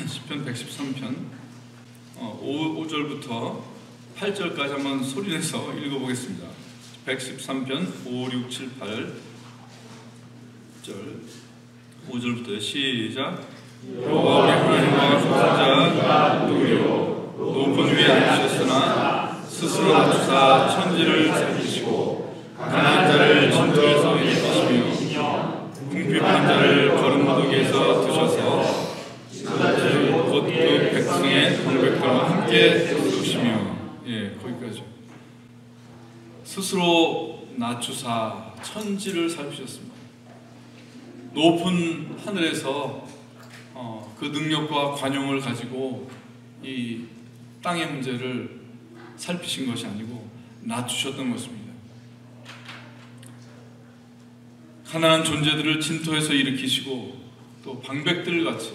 시편 113편 5절부터 8절까지 한번 소리내서 읽어보겠습니다. 113편 5, 6, 7, 8절 5절부터 시작. 여호와 우리 하나님과 소수자 누구요? 높은 위에 앉으셨으나 스스로 낮추사 천지를 살피시고 가난한 자를 진토에서 일으키시며 궁핍한 자를 거름무더기에서 드셔서 곧 그 백성의 방백들과 함께 세우시며, 거기까지. 스스로 낮추사 천지를 살피셨습니다. 높은 하늘에서 그 능력과 관용을 가지고 이 땅의 문제를 살피신 것이 아니고 낮추셨던 것입니다. 가난한 존재들을 진토에서 일으키시고 또 방백들같이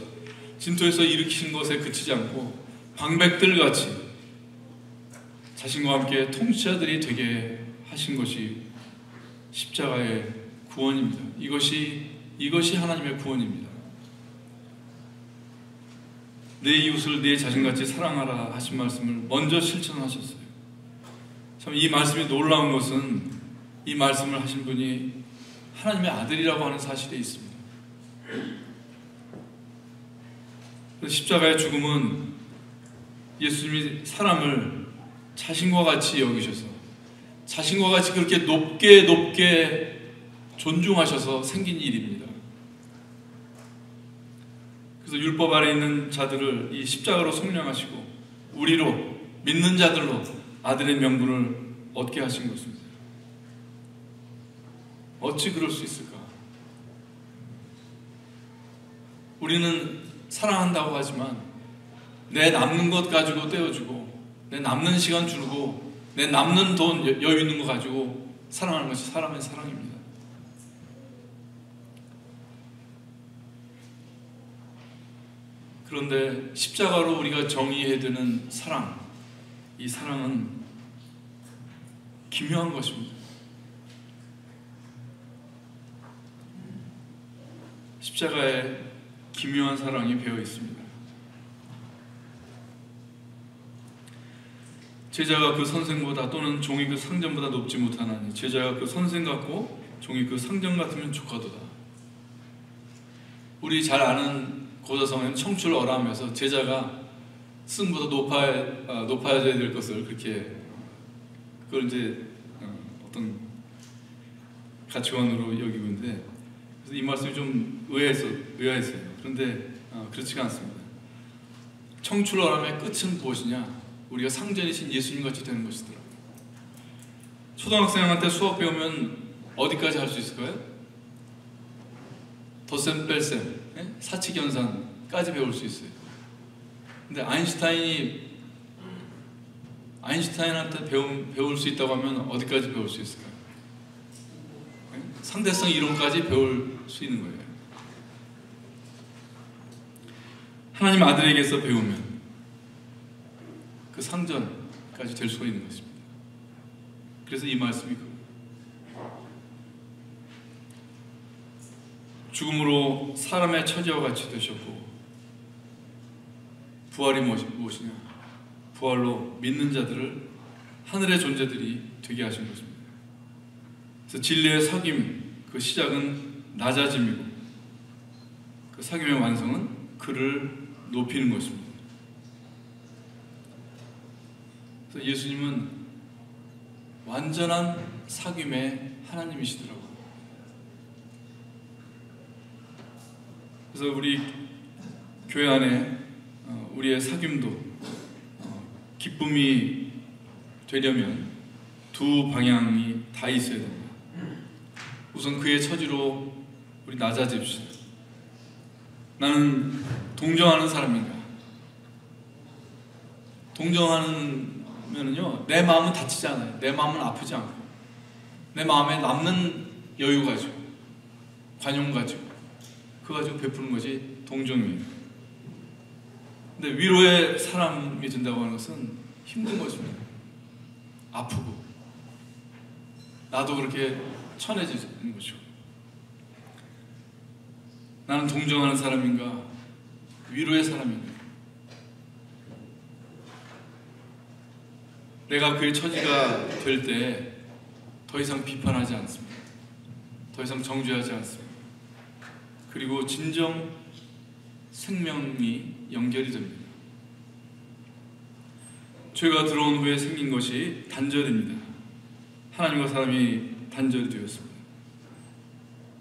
진토에서 일으키신 것에 그치지 않고 방백들같이 자신과 함께 통치자들이 되게 하신 것이 십자가의 구원입니다. 이것이 이것이 하나님의 구원입니다. 내 이웃을 내 자신같이 사랑하라 하신 말씀을 먼저 실천하셨어요. 참 이 말씀이 놀라운 것은 이 말씀을 하신 분이 하나님의 아들이라고 하는 사실에 있습니다. 십자가의 죽음은 예수님이 사람을 자신과 같이 여기셔서 자신과 같이 그렇게 높게 존중하셔서 생긴 일입니다. 그래서 율법 아래 있는 자들을 이 십자가로 속량하시고 우리로 믿는 자들로 아들의 명분을 얻게 하신 것입니다. 어찌 그럴 수 있을까? 우리는 사랑한다고 하지만 내 남는 것 가지고 떼어주고 내 남는 시간 주고 내 남는 돈 여유 있는 거 가지고 사랑하는 것이 사람의 사랑입니다. 그런데 십자가로 우리가 정의해야 되는 사랑, 이 사랑은 기묘한 것입니다. 십자가에 기묘한 사랑이 배어 있습니다. 제자가 그 선생보다 또는 종이 그 상전보다 높지 못하나니 제자가 그 선생 같고 종이 그 상전 같으면 좋거도다. 우리 잘 아는 고사성에는 청출어람에서 제자가 스승보다 높아져야 될 것을 그렇게 그걸 이제 어떤 가치관으로 여기고 있는데 그래서 이 말씀이 좀 의아했어요. 그런데 그렇지가 않습니다. 청출어람의 끝은 무엇이냐? 우리가 상전이신 예수님 같이 되는 것이더라고요. 초등학생한테 수학 배우면 어디까지 할 수 있을까요? 덧셈 뺄셈, 사칙연산까지 배울 수 있어요. 근데 아인슈타인한테 배울 수 있다고 하면 어디까지 배울 수 있을까요? 상대성 이론까지 배울 수 있는 거예요. 하나님 아들에게서 배우면 그 상전까지 될 수가 있는 것입니다. 그래서 이 말씀이 죽음으로 사람의 처지와 같이 되셨고 부활이 무엇이냐? 부활로 믿는 자들을 하늘의 존재들이 되게 하신 것입니다. 그래서 진리의 사귐 그 시작은 낮아짐이고 그 사귐의 완성은 그를 높이는 것입니다. 그래서 예수님은 완전한 사귐의 하나님이시더라고요. 그래서 우리 교회 안에 우리의 사귐도 기쁨이 되려면 두 방향이 다 있어야 됩니다. 우선 그의 처지로 우리 낮아집시다. 나는 동정하는 사람인가? 동정하면은요, 내 마음은 다치지 않아요. 내 마음은 아프지 않고, 내 마음에 남는 여유 가지고, 관용 가지고, 그거 가지고 베푸는 것이 동정이에요. 근데 위로의 사람이 된다고 하는 것은 힘든 것입니다. 아프고, 나도 그렇게 천해지는 것이고, 나는 동정하는 사람인가, 위로의 사람인가? 내가 그의 처지가 될 때 더 이상 비판하지 않습니다. 더 이상 정죄하지 않습니다. 그리고 진정 생명이 연결이 됩니다. 죄가 들어온 후에 생긴 것이 단절입니다. 하나님과 사람이 단절이 되었습니다.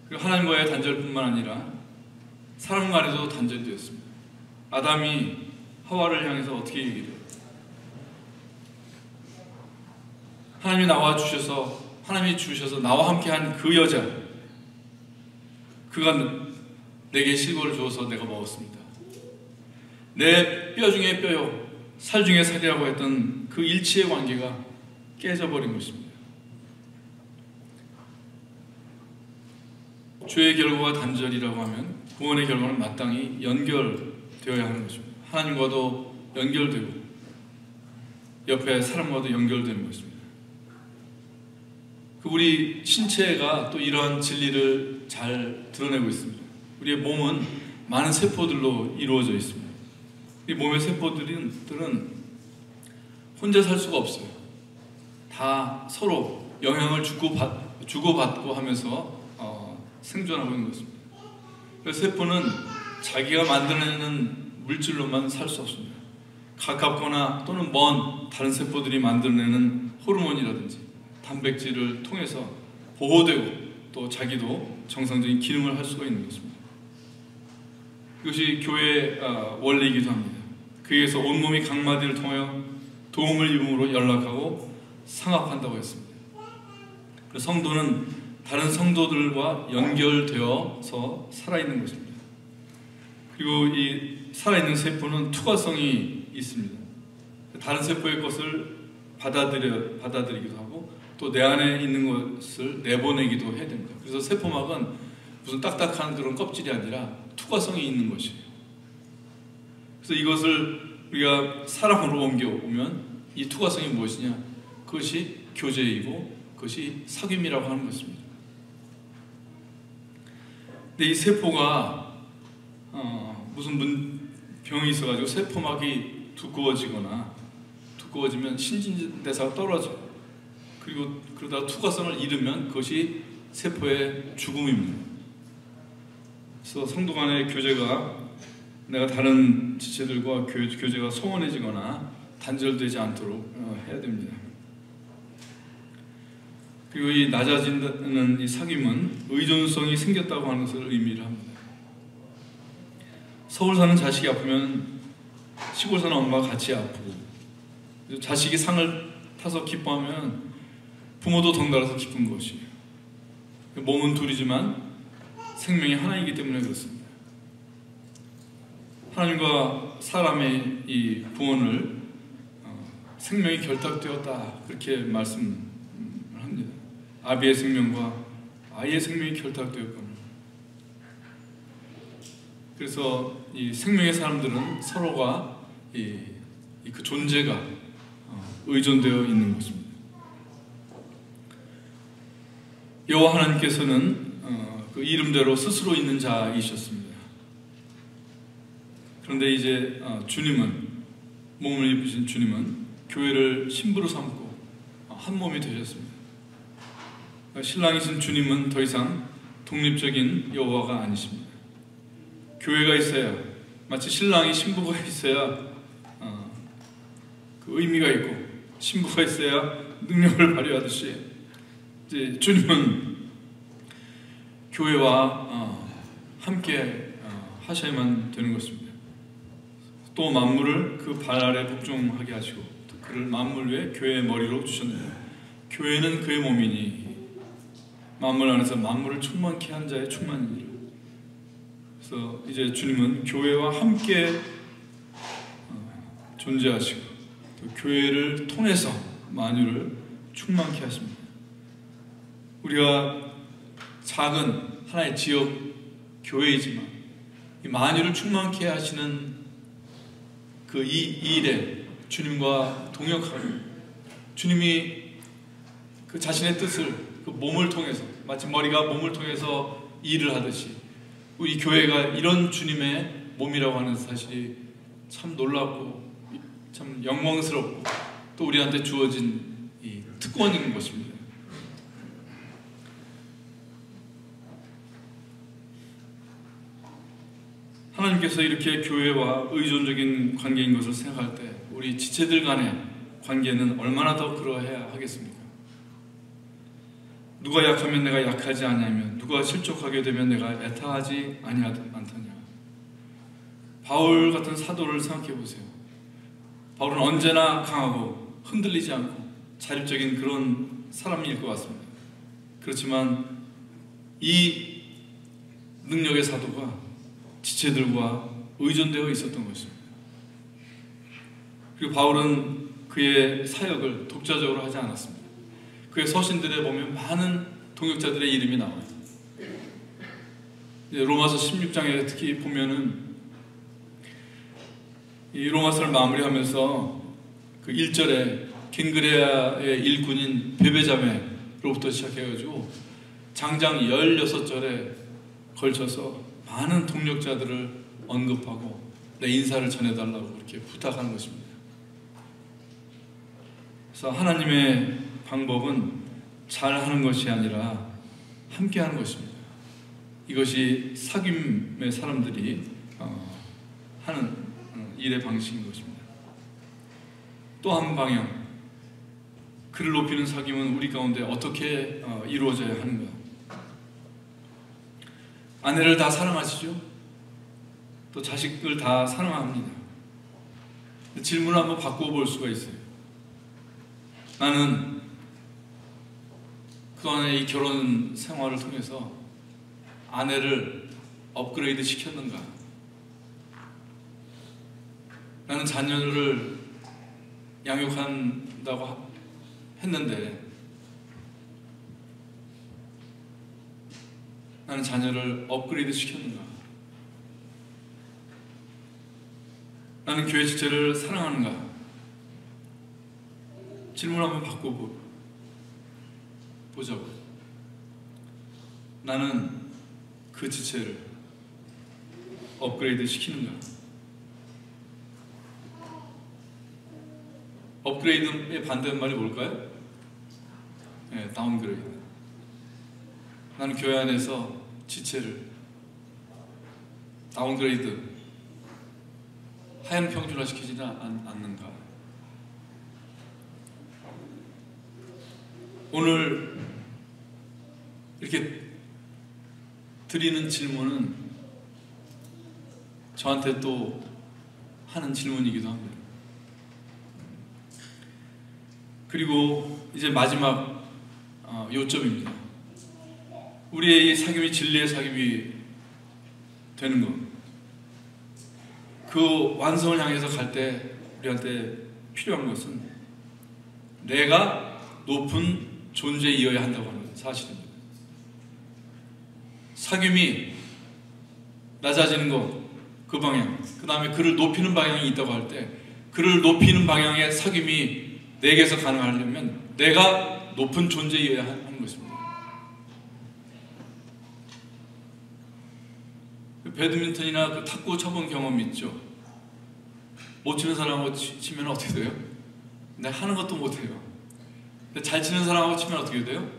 그리고 하나님과의 단절뿐만 아니라 사람 간에도 단절이 되었습니다. 아담이 하와를 향해서 어떻게 얘기해요? 하나님이 주셔서 나와 함께한 그 여자, 그가 내게 실과를 주어서 내가 먹었습니다. 내 뼈 중에 뼈요, 살 중에 살이라고 했던 그 일치의 관계가 깨져버린 것입니다. 죄의 결과가 단절이라고 하면 구원의 결과는 마땅히 연결되어야 하는 것입니다. 하나님과도 연결되고 옆에 사람과도 연결되는 것입니다. 우리 신체가 또 이러한 진리를 잘 드러내고 있습니다. 우리의 몸은 많은 세포들로 이루어져 있습니다. 이 몸의 세포들은 혼자 살 수가 없어요. 다 서로 영향을 주고받고 하면서 생존하고 있는 것입니다. 그래서 세포는 자기가 만들어내는 물질로만 살 수 없습니다. 가깝거나 또는 먼 다른 세포들이 만들어내는 호르몬이라든지 단백질을 통해서 보호되고 또 자기도 정상적인 기능을 할 수가 있는 것입니다. 이것이 교회의 원리이기도 합니다. 그에서 온몸이 각마디를 통하여 도움을 입음으로 연락하고 상합한다고 했습니다. 그래서 성도는 다른 성도들과 연결되어서 살아있는 것입니다. 그리고 이 살아있는 세포는 투과성이 있습니다. 다른 세포의 것을 받아들이기도 하고 또 내 안에 있는 것을 내보내기도 해야 됩니다. 그래서 세포막은 무슨 딱딱한 그런 껍질이 아니라 투과성이 있는 것이에요. 그래서 이것을 우리가 사람으로 옮겨오면 이 투과성이 무엇이냐? 그것이 교제이고 그것이 사귐이라고 하는 것입니다. 근데 이 세포가 무슨 병이 있어가지고 세포막이 두꺼워지면 신진대사가 떨어져요. 그리고 그러다가 투과성을 잃으면 그것이 세포의 죽음입니다. 그래서 성도 간의 교제가 내가 다른 지체들과 교제가 소원해지거나 단절되지 않도록 해야 됩니다. 그리고 이 낮아지는 이 사귐은 의존성이 생겼다고 하는 것을 의미를 합니다. 서울 사는 자식이 아프면 시골 사는 엄마가 같이 아프고, 자식이 상을 타서 기뻐하면 부모도 덩달아서 기쁜 것이에요. 몸은 둘이지만 생명이 하나이기 때문에 그렇습니다. 하나님과 사람의 이 구원을 생명이 결탁되었다 그렇게 말씀을 합니다. 아비의 생명과 아이의 생명이 결탁되었거든요. 그래서 이 생명의 사람들은 서로가 그 존재가 의존되어 있는 것입니다. 여호와 하나님께서는 그 이름대로 스스로 있는 자이셨습니다. 그런데 이제 주님은, 몸을 입으신 주님은 교회를 신부로 삼고 한 몸이 되셨습니다. 신랑이신 주님은 더 이상 독립적인 여호와가 아니십니다. 교회가 있어야, 마치 신랑이 신부가 있어야 그 의미가 있고 신부가 있어야 능력을 발휘하듯이 이제 주님은 교회와 함께 하셔야만 되는 것입니다. 또 만물을 그 발 아래 복종하게 하시고 그를 만물 위에 교회의 머리로 주셨느니라. 교회는 그의 몸이니 만물 안에서 만물을 충만케 한 자의 충만이니라. 그래서 이제 주님은 교회와 함께 존재하시고 또 교회를 통해서 만유를 충만케 하십니다. 우리가 작은 하나의 지역 교회이지만 이 만유를 충만케 하시는 그 이 일에 주님과 동역하고 주님이 그 자신의 뜻을 그 몸을 통해서, 마치 머리가 몸을 통해서 일을 하듯이 우리 교회가 이런 주님의 몸이라고 하는 사실이 참 놀랍고 참 영광스럽고 또 우리한테 주어진 이 특권인 것입니다. 하나님께서 이렇게 교회와 의존적인 관계인 것을 생각할 때 우리 지체들 간의 관계는 얼마나 더 그러해야 하겠습니까? 누가 약하면 내가 약하지 아니하며 누가 실족하게 되면 내가 애타하지 않더냐. 바울 같은 사도를 생각해 보세요. 바울은 언제나 강하고 흔들리지 않고 자립적인 그런 사람일 것 같습니다. 그렇지만 이 능력의 사도가 지체들과 의존되어 있었던 것입니다. 그리고 바울은 그의 사역을 독자적으로 하지 않았습니다. 그의 서신들에 보면 많은 동역자들의 이름이 나와요. 로마서 16장에 특히 보면은 이 로마서를 마무리하면서 그 1절에 겐그레아의 일꾼인 베베자메로부터 시작해가지고 장장 16절에 걸쳐서 많은 동력자들을 언급하고 내 인사를 전해달라고 그렇게 부탁하는 것입니다. 그래서 하나님의 방법은 잘하는 것이 아니라 함께하는 것입니다. 이것이 사귐의 사람들이 하는 일의 방식인 것입니다. 또 한 방향, 그를 높이는 사귐은 우리 가운데 어떻게 이루어져야 하는가? 아내를 다 사랑하시죠? 또 자식을 다 사랑합니다. 질문을 한번 바꿔볼 수가 있어요. 나는 그동안의 이 결혼 생활을 통해서 아내를 업그레이드 시켰는가? 나는 자녀를 양육한다고 했는데 나는 자녀를 업그레이드 시켰는가? 나는 교회 지체를 사랑하는가? 질문 한번 바꿔보자고. 나는 그 지체를 업그레이드 시키는가? 업그레이드의 반대말이 뭘까요? 네, 다운그레이드. 나는 교회 안에서 지체를 다운그레이드, 하향 평준화시키지는 않는가? 오늘 이렇게 드리는 질문은 저한테 또 하는 질문이기도 합니다. 그리고 이제 마지막 요점입니다. 우리의 이 사귐이 진리의 사귐이 되는 것, 그 완성을 향해서 갈 때 우리한테 필요한 것은 내가 높은 존재에 이어야 한다고 하는 사실입니다. 사귐이 낮아지는 것, 그 방향, 그 다음에 그를 높이는 방향이 있다고 할 때 그를 높이는 방향의 사귐이 내게서 가능하려면 내가 높은 존재이어야 하는 것입니다. 배드민턴이나 그 탁구 쳐본 경험이 있죠. 못 치는 사람하고 치면 어떻게 돼요? 근데 하는 것도 못해요. 근데 잘 치는 사람하고 치면 어떻게 돼요?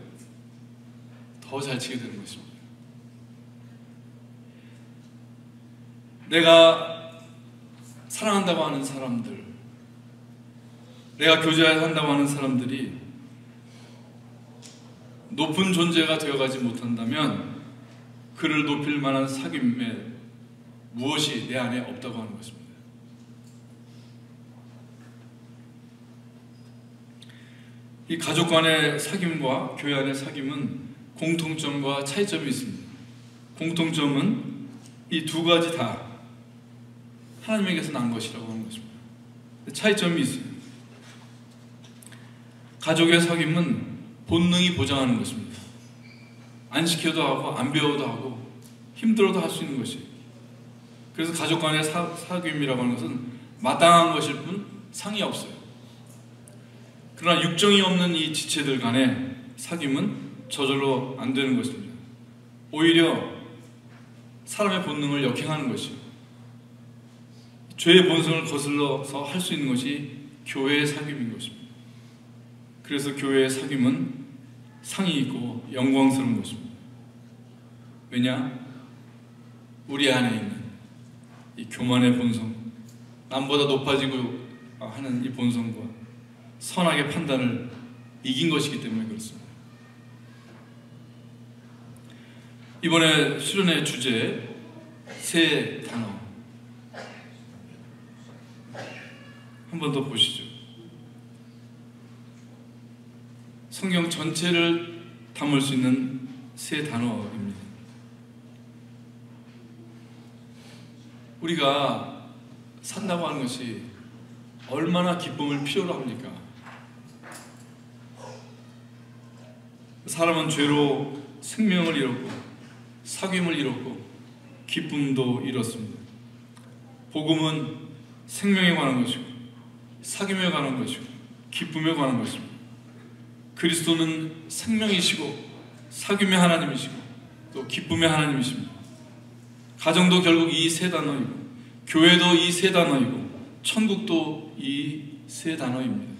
더 잘 치게 되는 것입니다. 내가 사랑한다고 하는 사람들, 내가 교제한다고 하는 사람들이 높은 존재가 되어가지 못한다면 그를 높일 만한 사귐에 무엇이 내 안에 없다고 하는 것입니다. 이 가족 간의 사귐과 교회 안의 사귐은 공통점과 차이점이 있습니다. 공통점은 이 두 가지 다 하나님에게서 난 것이라고 하는 것입니다. 차이점이 있어요. 가족의 사귐은 본능이 보장하는 것입니다. 안 시켜도 하고 안 배워도 하고 힘들어도 할 수 있는 것이에요. 그래서 가족 간의 사귐이라고 하는 것은 마땅한 것일 뿐 상이 없어요. 그러나 육정이 없는 이 지체들 간의 사귐은 저절로 안 되는 것입니다. 오히려 사람의 본능을 역행하는 것이에요. 죄의 본성을 거슬러서 할 수 있는 것이 교회의 사귐인 것입니다. 그래서 교회의 사귐은 상이 있고 영광스러운 것입니다. 왜냐? 우리 안에 있는 이 교만의 본성, 남보다 높아지고 하는 이 본성과 선악의 판단을 이긴 것이기 때문에 그렇습니다. 이번에 수련회 주제 세 단어 한 번 더 보시죠. 성경 전체를 담을 수 있는 세 단어입니다. 우리가 산다고 하는 것이 얼마나 기쁨을 필요로 합니까? 사람은 죄로 생명을 잃었고 사귐을 잃었고 기쁨도 잃었습니다. 복음은 생명에 관한 것이고 사귐에 관한 것이고 기쁨에 관한 것입니다. 그리스도는 생명이시고 사귐의 하나님이시고 또 기쁨의 하나님이십니다. 가정도 결국 이 세 단어이고, 교회도 이 세 단어이고, 천국도 이 세 단어입니다.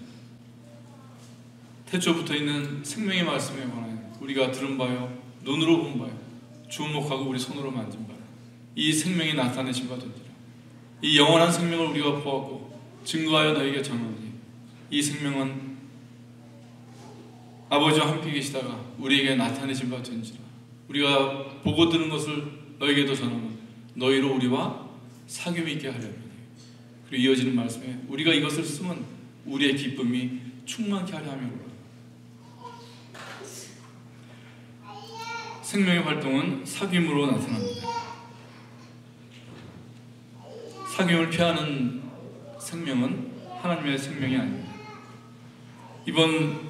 태초부터 있는 생명의 말씀에 관하여 우리가 들은 바요, 눈으로 본 바요, 주목하고 우리 손으로 만진 바요, 이 생명이 나타내신 바 된지라. 이 영원한 생명을 우리가 보았고 증거하여 너에게 전하노니, 이 생명은 아버지와 함께 계시다가 우리에게 나타내신 바 된지라. 우리가 보고 들은 것을 너에게도 전하노니 너희로 우리와 사귐이 있게 하려니. 그리고 이어지는 말씀에 우리가 이것을 쓰면 우리의 기쁨이 충만케 하려 함이로라. 생명의 활동은 사귐으로 나타납니다. 사귐을 피하는 생명은 하나님의 생명이 아닙니다. 이번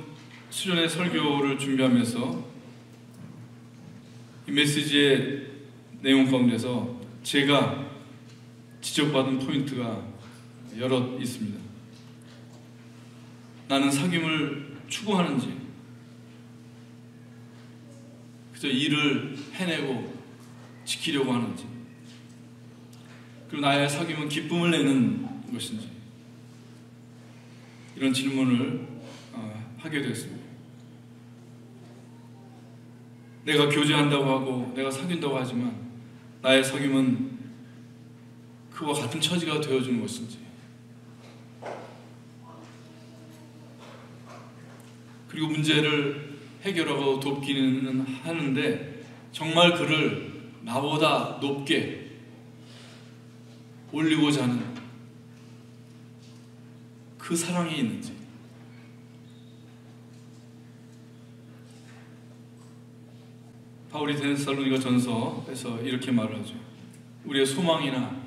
수련회 설교를 준비하면서 이 메시지의 내용 가운데서 제가 지적받은 포인트가 여럿 있습니다. 나는 사귐을 추구하는지, 그저 일을 해내고 지키려고 하는지, 그리고 나의 사귐은 기쁨을 내는 것인지, 이런 질문을 하게 되었습니다. 내가 교제한다고 하고 내가 사귄다고 하지만 나의 사귐은 그와 같은 처지가 되어주는 것인지, 그리고 문제를 해결하고 돕기는 하는데 정말 그를 나보다 높게 올리고자 하는 그 사랑이 있는지. 바울이 데살로니가 전서에서 이렇게 말을 하죠. 우리의 소망이나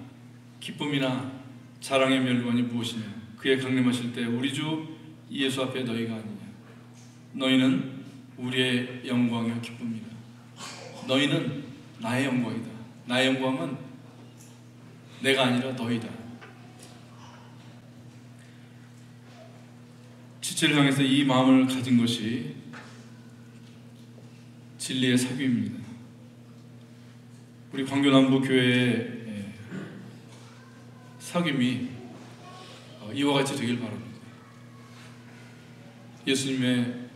기쁨이나 자랑의 멸관이 무엇이냐? 그의 강림하실 때 우리 주 예수 앞에 너희가 아니냐? 너희는 우리의 영광이요 기쁨이다. 너희는 나의 영광이다. 나의 영광은 내가 아니라 너희다. 지체를 향해서 이 마음을 가진 것이 진리의 사귐입니다. 우리 광교남부교회의 사귐이 이와 같이 되길 바랍니다. 예수님의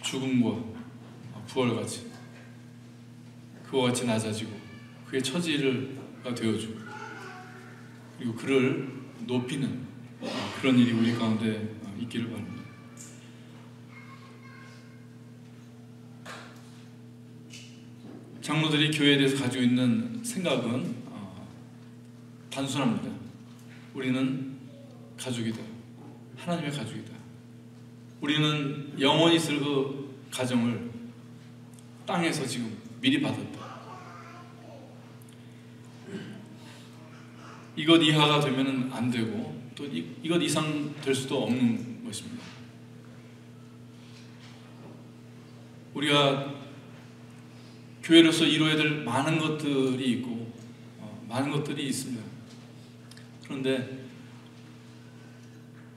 죽음과 부활같이 그와 같이 낮아지고 그의 처지가 되어주고 그리고 그를 높이는 그런 일이 우리 가운데 있기를 바랍니다. 장로들이 교회에 대해서 가지고 있는 생각은 단순합니다. 우리는 가족이다. 하나님의 가족이다. 우리는 영원히 있을 그 가정을 땅에서 지금 미리 받았다. 이것 이하가 되면 안 되고 또 이것 이상 될 수도 없는 것입니다. 우리가 교회로서 이루어야 될 많은 것들이 있고 많은 것들이 있습니다. 그런데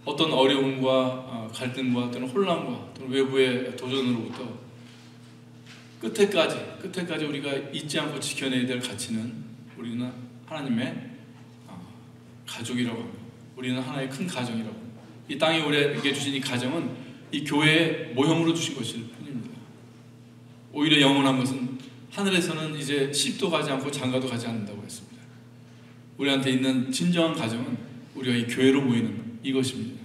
어떤 어려움과 갈등과 또는 혼란과 또는 외부의 도전으로부터 끝에까지 우리가 잊지 않고 지켜내야 될 가치는 우리는 하나님의 가족이라고 합니다. 우리는 하나의 큰 가정이라고 합니다. 이 땅에 우리에게 주신 이 가정은 이 교회의 모형으로 주신 것일 뿐입니다. 오히려 영원한 것은 하늘에서는 이제 10도 가지 않고 장가도 가지 않는다고 했습니다. 우리한테 있는 진정한 가정은 우리가 이 교회로 모이는 이것입니다.